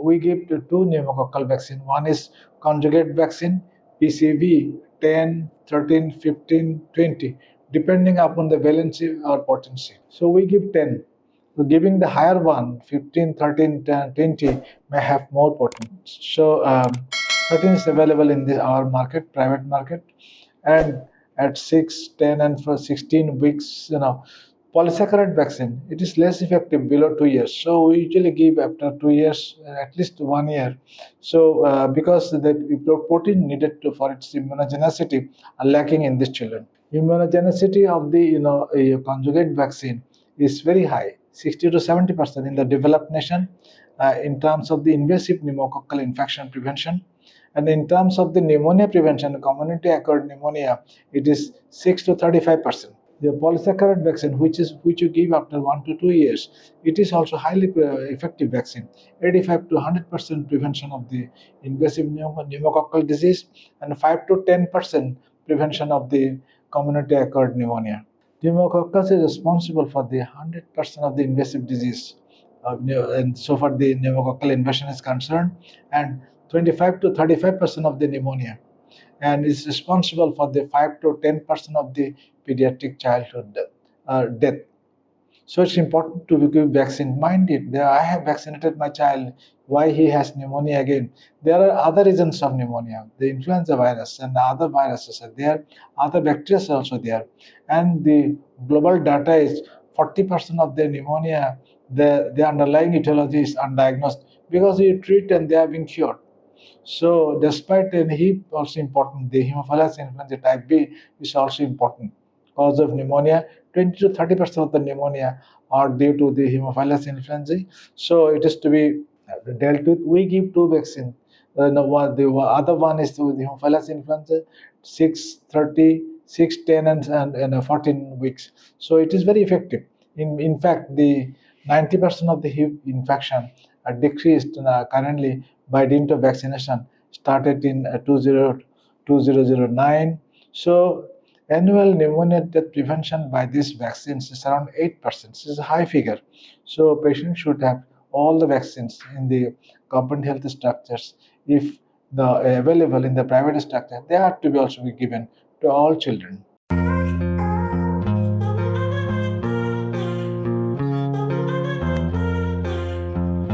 we give two pneumococcal vaccine. One is conjugate vaccine, PCV 10, 13, 15, 20, depending upon the valency or potency. So we give 10. So giving the higher one, 15, 13, 10, 20, may have more potency. So 13 is available in our market, private market, and at 6, 10, and for 16 weeks, polysaccharide vaccine, it is less effective below 2 years. So we usually give after 2 years, at least 1 year. So because the protein needed for its immunogenicity are lacking in these children. Immunogenicity of the a conjugate vaccine is very high, 60 to 70% in the developed nation, in terms of the invasive pneumococcal infection prevention, and in terms of the pneumonia prevention, community-acquired pneumonia, it is 6 to 35%. The polysaccharide vaccine, which you give after 1 to 2 years, it is also highly effective vaccine, 85 to 100% prevention of the invasive pneumococcal disease, and 5 to 10% prevention of the community-acquired pneumonia. Pneumococcus is responsible for the 100% of the invasive disease, and so far the pneumococcal invasion is concerned, and 25 to 35% of the pneumonia, and is responsible for the 5 to 10% of the pediatric childhood death. So it's important to give vaccine. Mind it, I have vaccinated my child. Why he has pneumonia again? There are other reasons of pneumonia. The influenza virus and the other viruses are there. Other bacteria are also there. And the global data is 40% of the pneumonia, the underlying etiology is undiagnosed because you treat and they are being cured. So despite, and he also important, the Haemophilus influenza type B is also important cause of pneumonia. 20 to 30% of the pneumonia are due to the Haemophilus influenza. So it is to be dealt with. We give two vaccines. The other one is with the Haemophilus influenza, 6, 30, 6, 10, and 14 weeks. So it is very effective. In fact, the 90% of the HIV infection are decreased currently by dint of vaccination, started in 2009. So annual pneumonia death prevention by these vaccines is around 8%. This is a high figure. So patients should have all the vaccines in the government health structures. If the available in the private structure, they have to be also be given to all children.